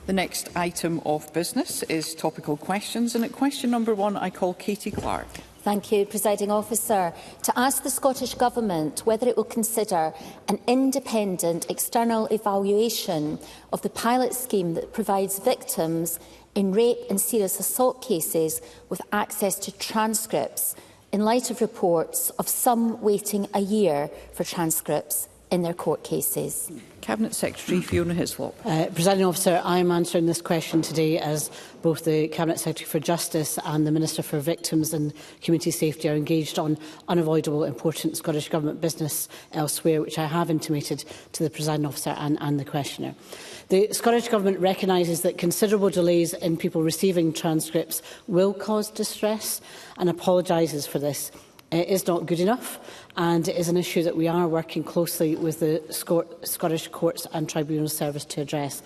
The next item of business is topical questions, and at question number 1 I call Katie Clark. Thank you, Presiding Officer. To ask the Scottish Government whether it will consider an independent external evaluation of the pilot scheme that provides victims in rape and serious assault cases with access to transcripts in light of reports of some waiting a year for transcripts in their court cases. Cabinet Secretary Fiona Hislop. Presiding Officer, I am answering this question today as both the Cabinet Secretary for Justice and the Minister for Victims and Community Safety are engaged on unavoidable important Scottish Government business elsewhere, which I have intimated to the Presiding Officer and the questioner. The Scottish Government recognises that considerable delays in people receiving transcripts will cause distress and apologises for this. It is not good enough, and it is an issue that we are working closely with the Scottish Courts and Tribunal Service to address.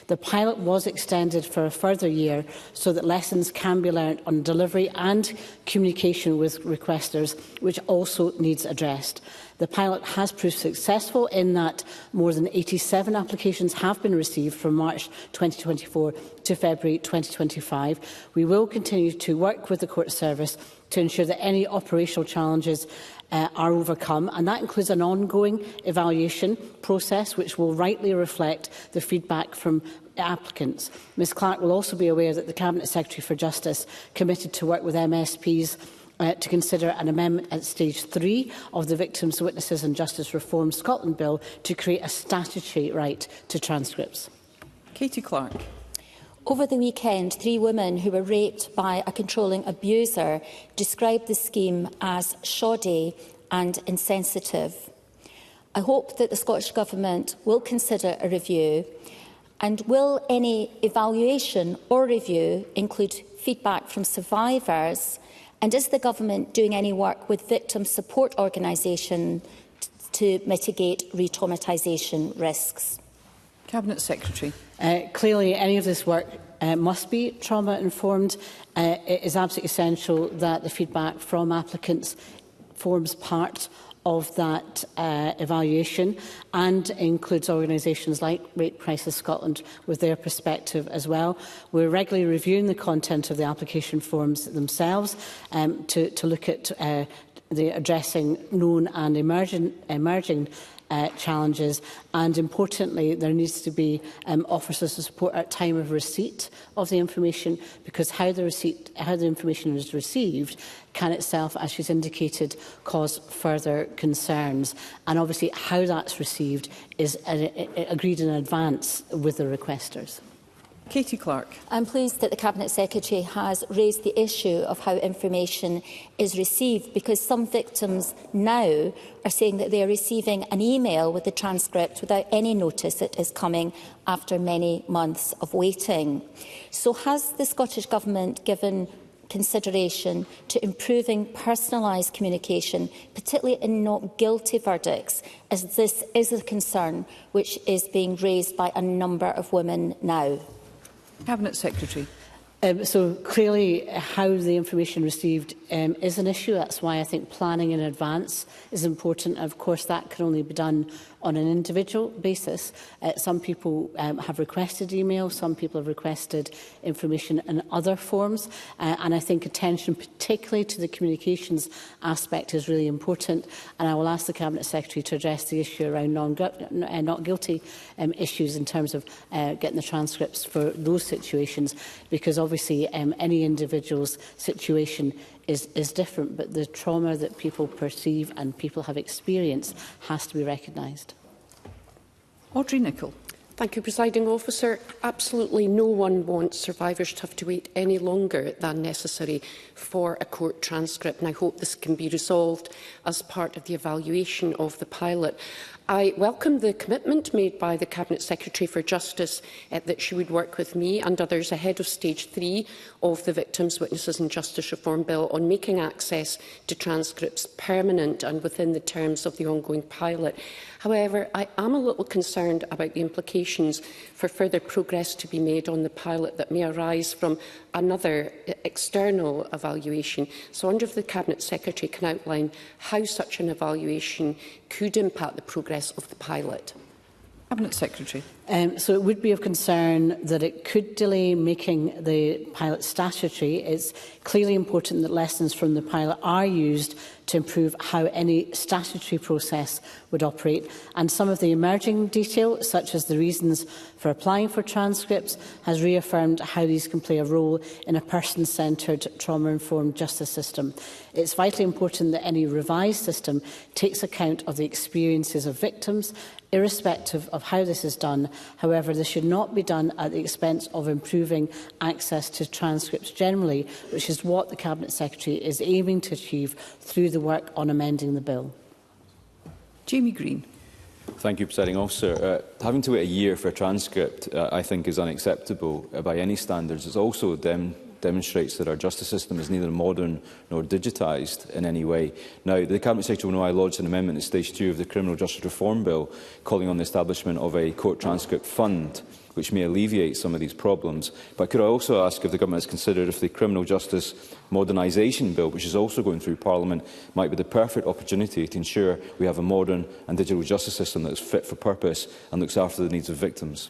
The pilot was extended for a further year so that lessons can be learnt on delivery and communication with requesters, which also needs addressed. The pilot has proved successful in that more than 87 applications have been received from March 2024 to February 2025. We will continue to work with the Court Service to ensure that any operational challenges are overcome, and that includes an ongoing evaluation process which will rightly reflect the feedback from applicants. Ms Clark will also be aware that the Cabinet Secretary for Justice committed to work with MSPs to consider an amendment at stage 3 of the Victims, Witnesses and Justice Reform Scotland Bill to create a statutory right to transcripts. Katie Clark. Over the weekend, 3 women who were raped by a controlling abuser described the scheme as shoddy and insensitive. I hope that the Scottish Government will consider a review, and will any evaluation or review include feedback from survivors, and is the Government doing any work with victim support organisations to mitigate re-traumatisation risks? Cabinet Secretary. Clearly, any of this work must be trauma-informed. It is absolutely essential that the feedback from applicants forms part of that evaluation and includes organisations like Rape Crisis Scotland with their perspective as well. We're regularly reviewing the content of the application forms themselves to look at the addressing known and emerging challenges, and importantly there needs to be officers of support at time of receipt of the information, because how the information is received can itself, as she's indicated, cause further concerns, and obviously how that's received is agreed in advance with the requesters. Katie Clark. I'm pleased that the Cabinet Secretary has raised the issue of how information is received, because some victims now are saying that they are receiving an email with the transcript without any notice that is coming after many months of waiting. So has the Scottish Government given consideration to improving personalised communication, particularly in not guilty verdicts, as this is a concern which is being raised by a number of women now? Cabinet Secretary. So clearly how the information received is an issue. That's why I think planning in advance is important. Of course, that can only be done on an individual basis. Some people have requested email, some people have requested information in other forms, and I think attention particularly to the communications aspect is really important, and I will ask the Cabinet Secretary to address the issue around not guilty issues in terms of getting the transcripts for those situations, because obviously any individual's situation is different, but the trauma that people perceive and people have experienced has to be recognised. Audrey Nicholl. Thank you, Presiding Officer. Absolutely no one wants survivors to have to wait any longer than necessary for a court transcript, and I hope this can be resolved as part of the evaluation of the pilot. I welcome the commitment made by the Cabinet Secretary for Justice that she would work with me and others ahead of stage 3 of the Victims, Witnesses and Justice Reform Bill on making access to transcripts permanent and within the terms of the ongoing pilot. However, I am a little concerned about the implications for further progress to be made on the pilot that may arise from another external evaluation. So I wonder if the Cabinet Secretary can outline how such an evaluation could impact the progress of the pilot. Cabinet Secretary. So it would be of concern that it could delay making the pilot statutory. It's clearly important that lessons from the pilot are used to improve how any statutory process would operate. And some of the emerging detail, such as the reasons for applying for transcripts, has reaffirmed how these can play a role in a person-centred, trauma-informed justice system. It's vitally important that any revised system takes account of the experiences of victims, irrespective of how this is done. However, this should not be done at the expense of improving access to transcripts generally, which is what the Cabinet Secretary is aiming to achieve through the work on amending the bill. Jamie Green. Thank you, Presiding Officer. Having to wait a year for a transcript, I think, is unacceptable by any standards. It also demonstrates that our justice system is neither modern nor digitised in any way. Now, the Cabinet Secretary will know I lodged an amendment at stage 2 of the Criminal Justice Reform Bill calling on the establishment of a court transcript fund, which may alleviate some of these problems. But could I also ask if the Government has considered if the Criminal Justice Modernisation Bill, which is also going through Parliament, might be the perfect opportunity to ensure we have a modern and digital justice system that is fit for purpose and looks after the needs of victims?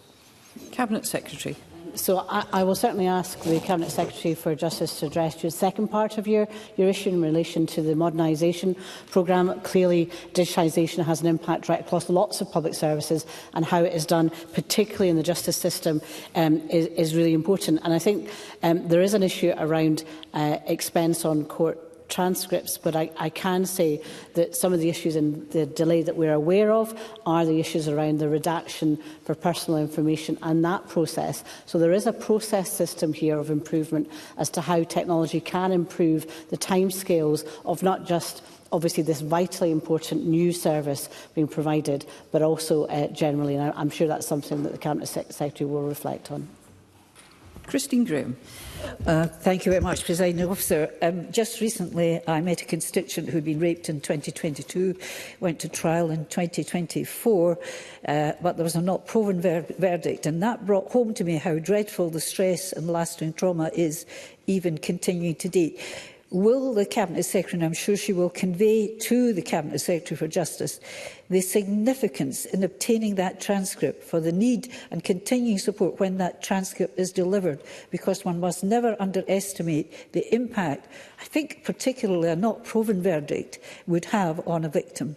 Cabinet Secretary. So I will certainly ask the Cabinet Secretary for Justice to address your second part of your issue in relation to the modernisation programme. Clearly, digitisation has an impact right across lots of public services, and how it is done, particularly in the justice system, is really important. And I think there is an issue around expense on court transcripts, but I can say that some of the issues in the delay that we're aware of are the issues around the redaction for personal information and that process. So there is a process system here of improvement as to how technology can improve the timescales of not just obviously this vitally important new service being provided, but also generally. And I'm sure that's something that the Cabinet Secretary will reflect on. Christine Graham. Thank you very much, Presiding Officer. Just recently, I met a constituent who had been raped in 2022, went to trial in 2024, but there was a not proven verdict, and that brought home to me how dreadful the stress and lasting trauma is, even continuing to date. Will the Cabinet Secretary, and I'm sure she will, convey to the Cabinet Secretary for Justice the significance in obtaining that transcript for the need and continuing support when that transcript is delivered, because one must never underestimate the impact, I think particularly a not proven verdict, would have on a victim.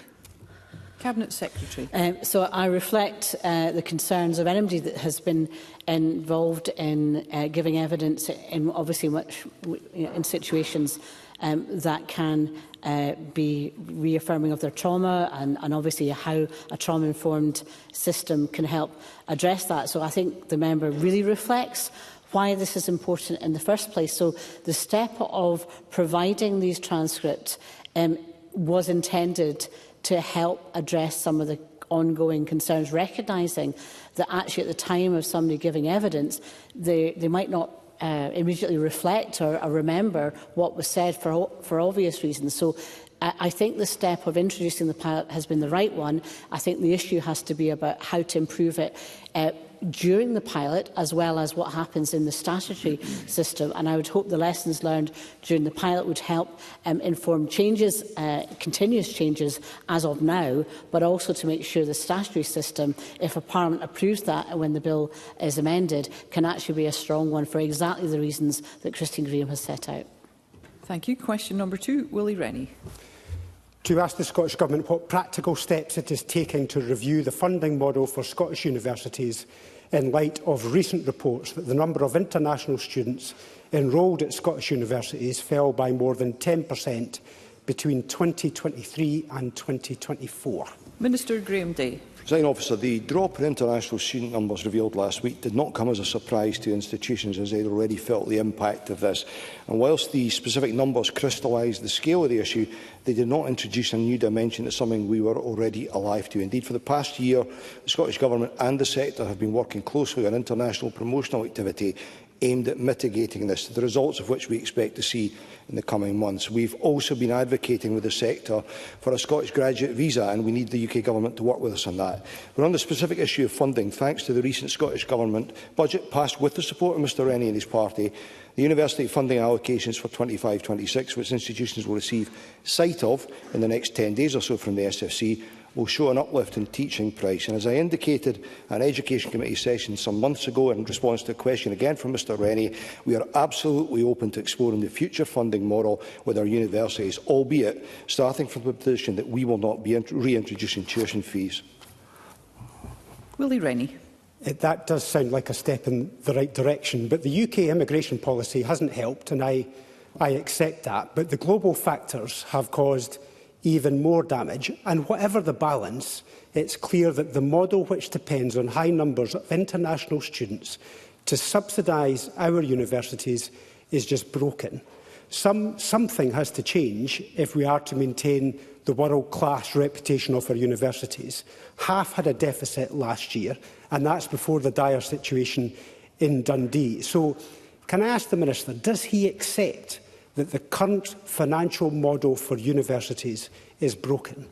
Cabinet Secretary. So I reflect the concerns of anybody that has been involved in giving evidence in obviously in situations that can be reaffirming of their trauma, and obviously how a trauma-informed system can help address that. So I think the member really reflects why this is important in the first place. So the step of providing these transcripts was intended to help address some of the ongoing concerns, recognising that actually at the time of somebody giving evidence, they might not immediately reflect or remember what was said for obvious reasons. So I think the step of introducing the pilot has been the right one. I think the issue has to be about how to improve it during the pilot, as well as what happens in the statutory system. And I would hope the lessons learned during the pilot would help inform changes, continuous changes as of now, but also to make sure the statutory system, if a Parliament approves that and when the bill is amended, can actually be a strong one for exactly the reasons that Christine Graham has set out. Thank you. Question number 2, Willie Rennie. To ask the Scottish Government what practical steps it is taking to review the funding model for Scottish universities in light of recent reports that the number of international students enrolled at Scottish universities fell by more than 10% between 2023 and 2024. Minister Graham Day. Presiding Officer, the drop in international student numbers revealed last week did not come as a surprise to institutions, as they had already felt the impact of this. And whilst the specific numbers crystallised the scale of the issue, they did not introduce a new dimension to something we were already alive to. Indeed, for the past year, the Scottish Government and the sector have been working closely on international promotional activity aimed at mitigating this, the results of which we expect to see in the coming months. We've also been advocating with the sector for a Scottish graduate visa, and we need the UK Government to work with us on that. But on the specific issue of funding, thanks to the recent Scottish Government budget passed with the support of Mr Rennie and his party, the university funding allocations for 25-26, which institutions will receive sight of in the next 10 days or so from the SFC, will show an uplift in teaching price. And as I indicated at an Education Committee session some months ago in response to a question again from Mr Rennie, we are absolutely open to exploring the future funding model with our universities, albeit starting from the position that we will not be reintroducing tuition fees. Willie Rennie. That does sound like a step in the right direction, but the UK immigration policy hasn't helped, and I accept that. But the global factors have caused even more damage, and whatever the balance, it's clear that the model which depends on high numbers of international students to subsidise our universities is just broken. Something has to change if we are to maintain the world-class reputation of our universities. Half had a deficit last year, and that's before the dire situation in Dundee. So, can I ask the Minister, does he accept that the current financial model for universities is broken?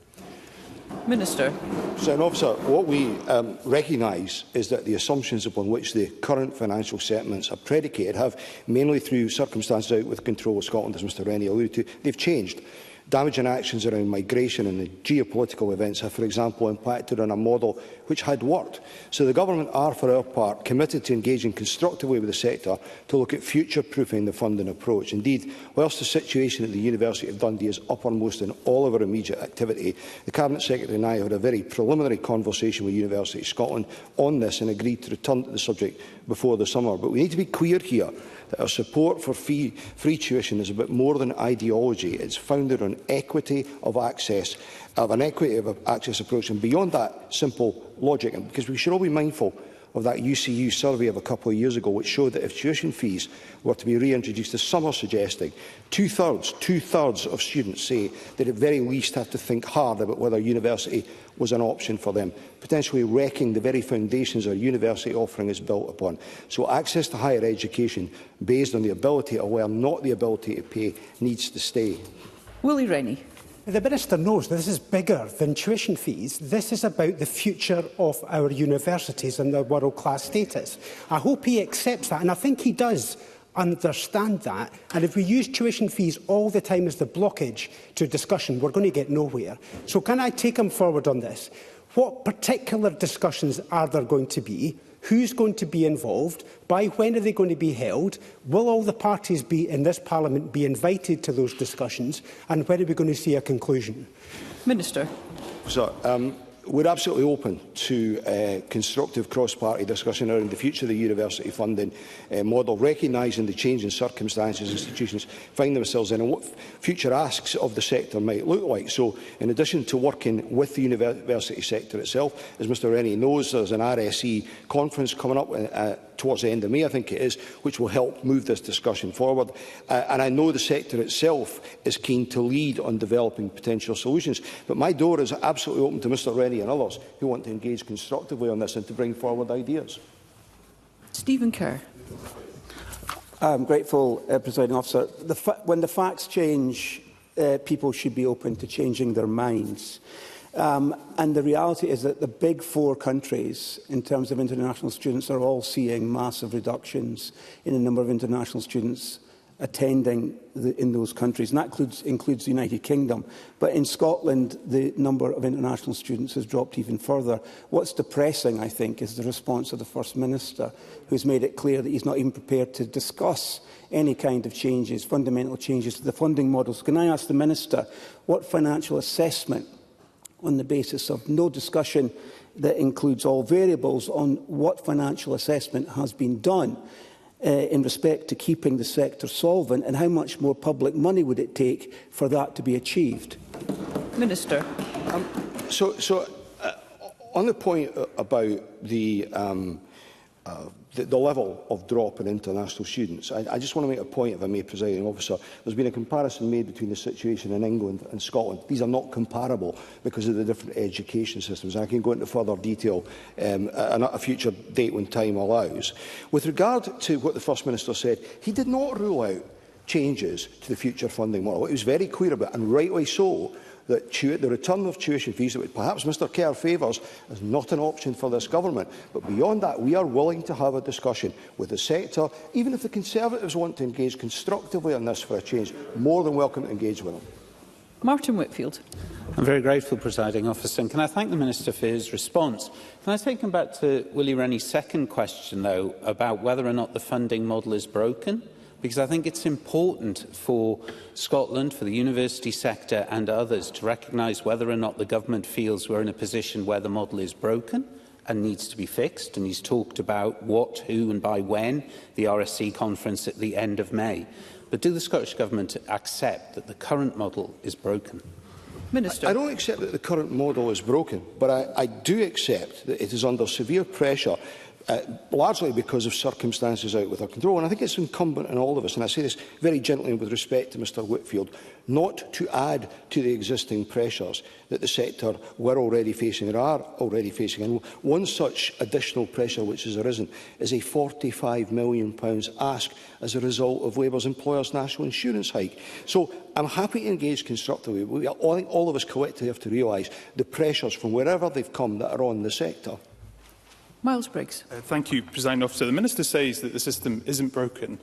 Minister. Presiding Officer, what we recognise is that the assumptions upon which the current financial settlements are predicated have, mainly through circumstances out with control of Scotland, as Mr Rennie alluded to, they've changed. Damaging actions around migration and the geopolitical events have, for example, impacted on a model which had worked. So the Government are, for our part, committed to engaging constructively with the sector to look at future-proofing the funding approach. Indeed, whilst the situation at the University of Dundee is uppermost in all of our immediate activity, the Cabinet Secretary and I had a very preliminary conversation with University Scotland on this and agreed to return to the subject before the summer. But we need to be clear here that our support for free tuition is about more than ideology. It's founded on equity of access, an equity of access approach, and beyond that simple logic. And because we should all be mindful of that UCU survey of a couple of years ago, which showed that if tuition fees were to be reintroduced, as some are suggesting, two-thirds of students say that at very least have to think hard about whether university was an option for them, potentially wrecking the very foundations our university offering is built upon. So access to higher education based on the ability to learn, not the ability to pay, needs to stay. Willie Rennie. The Minister knows that this is bigger than tuition fees. This is about the future of our universities and their world-class status. I hope he accepts that, and I think he does understand that. And if we use tuition fees all the time as the blockage to discussion, we're going to get nowhere. So can I take him forward on this? What particular discussions are there going to be? Who's going to be involved? By when are they going to be held? Will all the parties in this Parliament be invited to those discussions? And when are we going to see a conclusion? Minister. So, we're absolutely open to constructive cross-party discussion around the future of the university funding model, recognising the changing circumstances institutions find themselves in and what future asks of the sector might look like. So, in addition to working with the university sector itself, as Mr Rennie knows, there's an RSE conference coming up towards the end of May, I think it is, which will help move this discussion forward. And I know the sector itself is keen to lead on developing potential solutions. But my door is absolutely open to Mr Rennie and others who want to engage constructively on this and to bring forward ideas. Stephen Kerr. I'm grateful, Presiding Officer. When the facts change, people should be open to changing their minds. And the reality is that the big four countries, in terms of international students, are all seeing massive reductions in the number of international students attending in those countries. And that includes the United Kingdom. But in Scotland, the number of international students has dropped even further. What's depressing, I think, is the response of the First Minister, who's made it clear that he's not even prepared to discuss any kind of changes, fundamental changes to the funding models. Can I ask the Minister what financial assessment, on the basis of no discussion that includes all variables, on what financial assessment has been done in respect to keeping the sector solvent, and how much more public money would it take for that to be achieved? Minister. On the point about the level of drop in international students, I just want to make a point, if I may, Presiding Officer. There's been a comparison made between the situation in England and Scotland. These are not comparable because of the different education systems. I can go into further detail at a future date when time allows. With regard to what the First Minister said, he did not rule out changes to the future funding model. It was very clear about, and rightly so, that the return of tuition fees, that perhaps Mr Kerr favours, is not an option for this government. But beyond that, we are willing to have a discussion with the sector. Even if the Conservatives want to engage constructively on this for a change, more than welcome to engage with them. Martin Whitfield. I'm very grateful, Presiding Officer, and can I thank the Minister for his response. Can I take him back to Willie Rennie's second question, though, about whether or not the funding model is broken? Because I think it's important for Scotland, for the university sector and others to recognise whether or not the government feels we're in a position where the model is broken and needs to be fixed. And he's talked about what, who and by when, the RSC conference at the end of May. But do the Scottish Government accept that the current model is broken? Minister. I don't accept that the current model is broken, but I do accept that it is under severe pressure, largely because of circumstances out with our control. And I think it's incumbent on all of us, and I say this very gently and with respect to Mr Whitfield, not to add to the existing pressures that the sector were already facing or are already facing. And one such additional pressure which has arisen is a £45 million ask as a result of Labour's employers' national insurance hike. So I'm happy to engage constructively. I think all of us collectively have to realise the pressures from wherever they've come that are on the sector. Miles Briggs. Thank you, President Officer. The Minister says that the system isn't broken,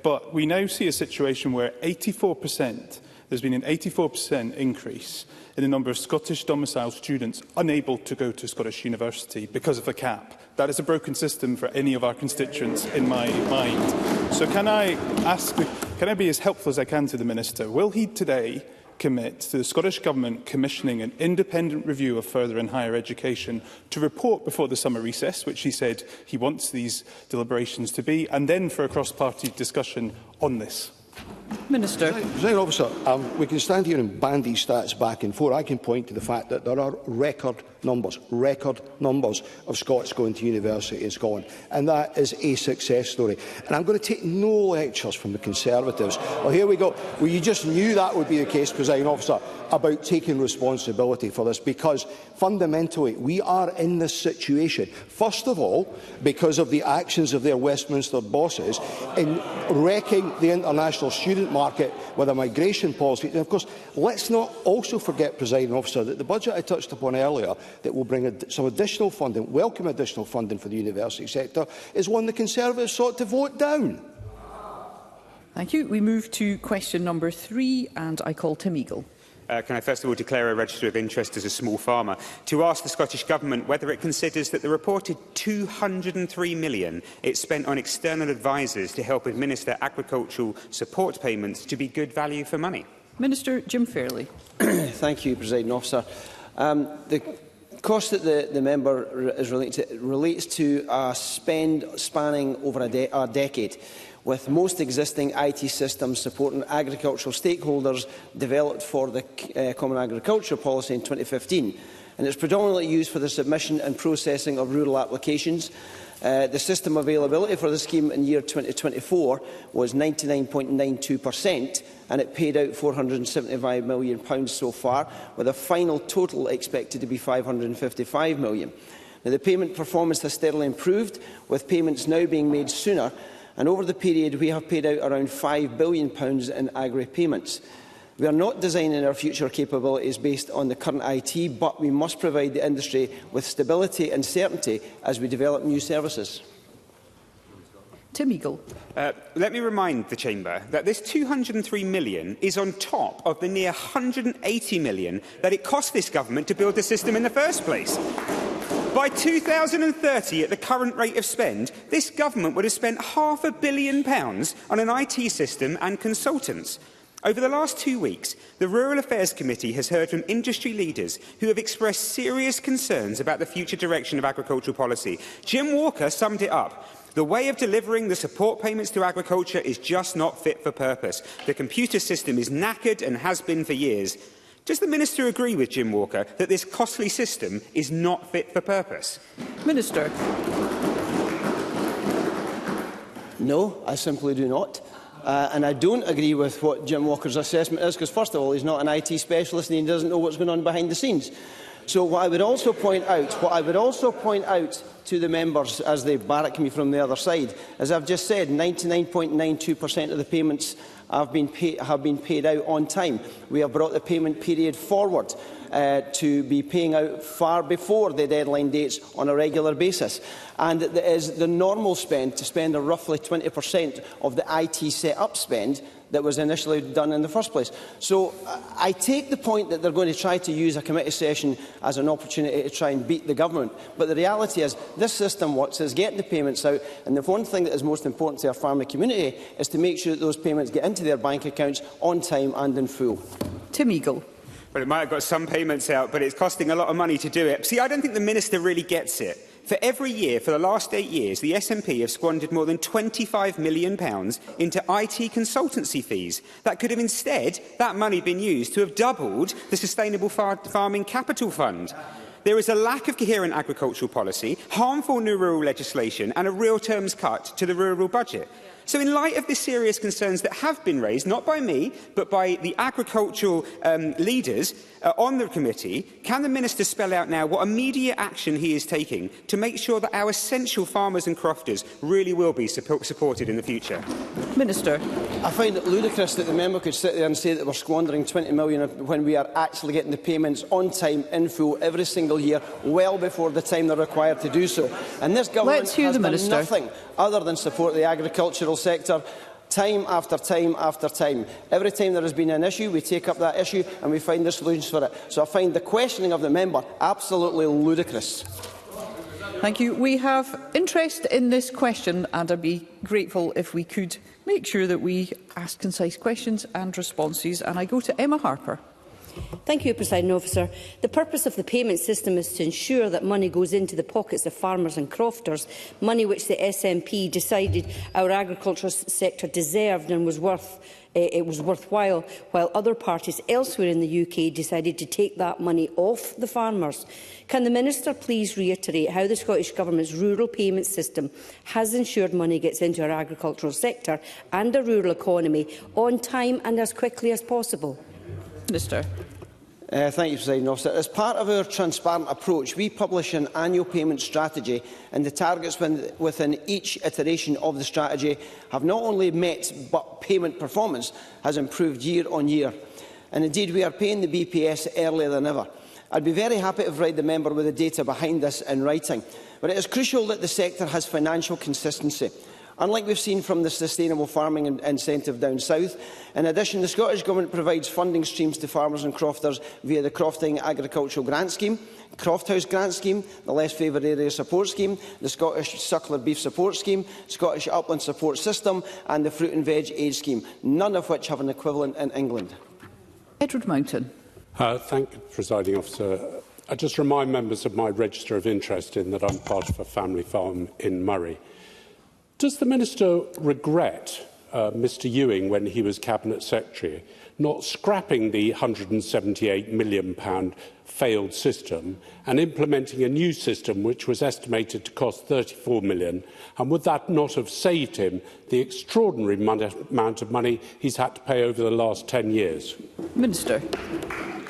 but we now see a situation where there's been an 84% increase in the number of Scottish domiciled students unable to go to Scottish university because of a cap. That is a broken system for any of our constituents in my mind. So can I be as helpful as I can to the Minister? Will he today commit to the Scottish Government commissioning an independent review of further and higher education to report before the summer recess, which he said he wants these deliberations to be, and then for a cross-party discussion on this? Minister. Presiding Officer, we can stand here and bandy stats back and forth. I can point to the fact that there are record numbers of Scots going to university in Scotland, and that is a success story. And I'm going to take no lectures from the Conservatives. Well, here we go. Well, you just knew that would be the case, Presiding Officer, about taking responsibility for this, because fundamentally we are in this situation, first of all, because of the actions of their Westminster bosses in wrecking the international student market with a migration policy. And of course, let's not also forget, Presiding Officer, that the budget I touched upon earlier that will bring some additional funding, welcome additional funding for the university sector, is one the Conservatives sought to vote down. Thank you. We move to question number 3, and I call Tim Eagle. Can I first of all declare a register of interest as a small farmer to ask the Scottish Government whether it considers that the reported £203 million it spent on external advisers to help administer agricultural support payments to be good value for money? Minister Jim Fairley. Thank you, Presiding Officer. The cost that the member is relates to a spend spanning over a decade, with most existing IT systems supporting agricultural stakeholders developed for the Common Agriculture Policy in 2015. And it's predominantly used for the submission and processing of rural applications. The system availability for the scheme in year 2024 was 99.92%, and it paid out £475 million so far, with a final total expected to be £555 million. Now, the payment performance has steadily improved, with payments now being made sooner, and over the period we have paid out around £5 billion in agri-payments. We are not designing our future capabilities based on the current IT, but we must provide the industry with stability and certainty as we develop new services. Tim Eagle. Let me remind the Chamber that this £203 million is on top of the near £180 million that it cost this government to build the system in the first place. By 2030, at the current rate of spend, this government would have spent £500 million on an IT system and consultants. Over the last 2 weeks, the Rural Affairs Committee has heard from industry leaders who have expressed serious concerns about the future direction of agricultural policy. Jim Walker summed it up. The way of delivering the support payments to agriculture is just not fit for purpose. The computer system is knackered and has been for years. Does the Minister agree with Jim Walker that this costly system is not fit for purpose? Minister. No, I simply do not. And I don't agree with what Jim Walker's assessment is, because first of all, he's not an IT specialist and he doesn't know what's going on behind the scenes. So what I would also point out to the members as they barrack me from the other side, as I've just said, 99.92% of the payments have been paid out on time. We have brought the payment period forward to be paying out far before the deadline dates on a regular basis. And it is the normal spend to spend roughly 20% of the IT set-up spend that was initially done in the first place. So I take the point that they're going to try to use a committee session as an opportunity to try and beat the government. But the reality is this system works, is getting the payments out, and the one thing that is most important to our farming community is to make sure that those payments get into their bank accounts on time and in full. Tim Eagle. Well, it might have got some payments out, but it's costing a lot of money to do it. See, I don't think the Minister really gets it. For every year, for the last 8 years, the SNP have squandered more than £25 million into IT consultancy fees. That could have instead, that money been used to have doubled the Sustainable Farming Capital Fund. There is a lack of coherent agricultural policy, harmful new rural legislation and a real terms cut to the rural budget. So in light of the serious concerns that have been raised, not by me, but by the agricultural leaders on the committee, can the Minister spell out now what immediate action he is taking to make sure that our essential farmers and crofters really will be supported in the future? Minister. I find it ludicrous that the member could sit there and say that we're squandering £20 million when we are actually getting the payments on time, in full, every single year, well before the time they're required to do so. And this government has done nothing other than support the agricultural sector time after time after time. Every time there has been an issue, we take up that issue and we find the solutions for it. So I find the questioning of the member absolutely ludicrous. Thank you. We have interest in this question, and I'd be grateful if we could make sure that we ask concise questions and responses. And I go to Emma Harper. Thank you, Presiding Officer. The purpose of the payment system is to ensure that money goes into the pockets of farmers and crofters, money which the SNP decided our agricultural sector deserved and was worthwhile, while other parties elsewhere in the UK decided to take that money off the farmers. Can the Minister please reiterate how the Scottish Government's rural payment system has ensured money gets into our agricultural sector and the rural economy on time and as quickly as possible? Minister. Thank you, Presiding Officer. As part of our transparent approach, we publish an annual payment strategy, and the targets within each iteration of the strategy have not only met, but payment performance has improved year on year. And indeed, we are paying the BPS earlier than ever. I'd be very happy to provide the member with the data behind this in writing, but it is crucial that the sector has financial consistency. Unlike we've seen from the Sustainable Farming Incentive down south, in addition, the Scottish Government provides funding streams to farmers and crofters via the Crofting Agricultural Grant Scheme, Croft House Grant Scheme, the Less Favoured Area Support Scheme, the Scottish Suckler Beef Support Scheme, Scottish Upland Support System and the Fruit and Veg Aid Scheme, none of which have an equivalent in England. Edward Mountain. Thank you, Presiding Officer. I just remind members of my register of interest in that I'm part of a family farm in Murray. Does the Minister regret Mr Ewing, when he was Cabinet Secretary, not scrapping the £178 million failed system and implementing a new system which was estimated to cost £34 million? And would that not have saved him the extraordinary amount of money he's had to pay over the last 10 years? Minister.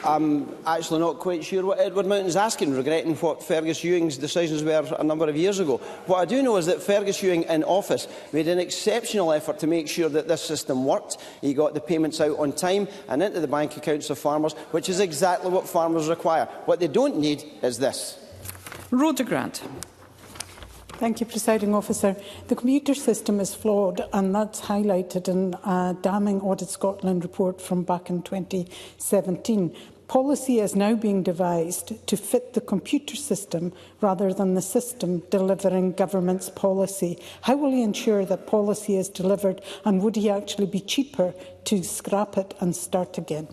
I'm actually not quite sure what Edward Mountain is asking, regretting what Fergus Ewing's decisions were a number of years ago. What I do know is that Fergus Ewing in office made an exceptional effort to make sure that this system worked. He got the payments out on time and into the bank accounts of farmers, which is exactly what farmers require. What they don't need is this. Rhoda Grant. Thank you, Presiding Officer. The computer system is flawed, and that's highlighted in a damning Audit Scotland report from back in 2017. Policy is now being devised to fit the computer system rather than the system delivering government's policy. How will he ensure that policy is delivered, and would he actually be cheaper to scrap it and start again?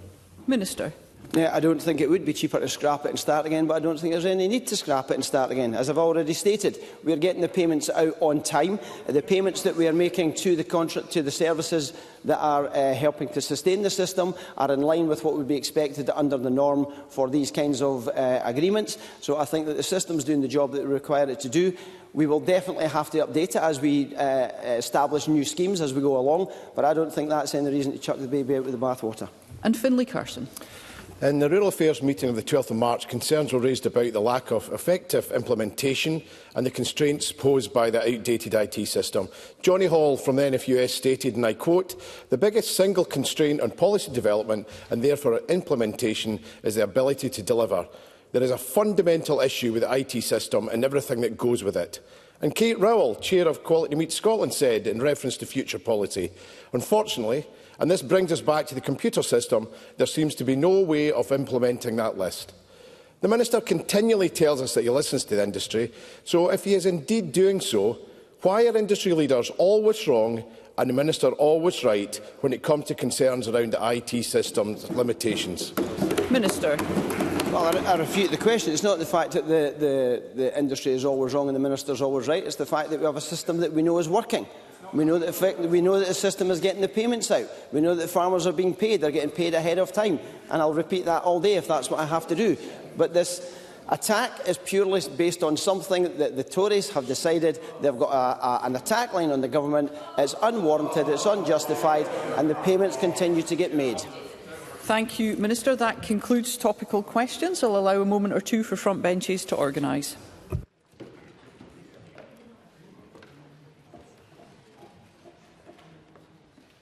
Minister. Yeah, I don't think it would be cheaper to scrap it and start again, but I don't think there's any need to scrap it and start again. As I've already stated, we are getting the payments out on time. The payments that we are making to the services that are helping to sustain the system are in line with what would be expected under the norm for these kinds of agreements. So I think that the system is doing the job that we require it to do. We will definitely have to update it as we establish new schemes as we go along, but I don't think that's any reason to chuck the baby out with the bathwater. And Finlay Carson. In the Rural Affairs meeting of the 12th of March, concerns were raised about the lack of effective implementation and the constraints posed by the outdated IT system. Johnny Hall from the NFUS stated, and I quote, "The biggest single constraint on policy development and therefore implementation is the ability to deliver. There is a fundamental issue with the IT system and everything that goes with it." And Kate Rowell, Chair of Quality Meat Scotland, said in reference to future policy, "Unfortunately, And this brings us back to the computer system. There seems to be no way of implementing that list. The Minister continually tells us that he listens to the industry, so if he is indeed doing so, why are industry leaders always wrong and the Minister always right when it comes to concerns around the IT system's limitations? Minister. Well, I refute the question. It's not the fact that the industry is always wrong and the Minister is always right. It's the fact that we have a system that we know is working. We know that the system is getting the payments out. We know that farmers are being paid. They're getting paid ahead of time. And I'll repeat that all day if that's what I have to do. But this attack is purely based on something that the Tories have decided. They've got an attack line on the government. It's unwarranted, it's unjustified, and the payments continue to get made. Thank you, Minister. That concludes topical questions. I'll allow a moment or two for front benches to organise.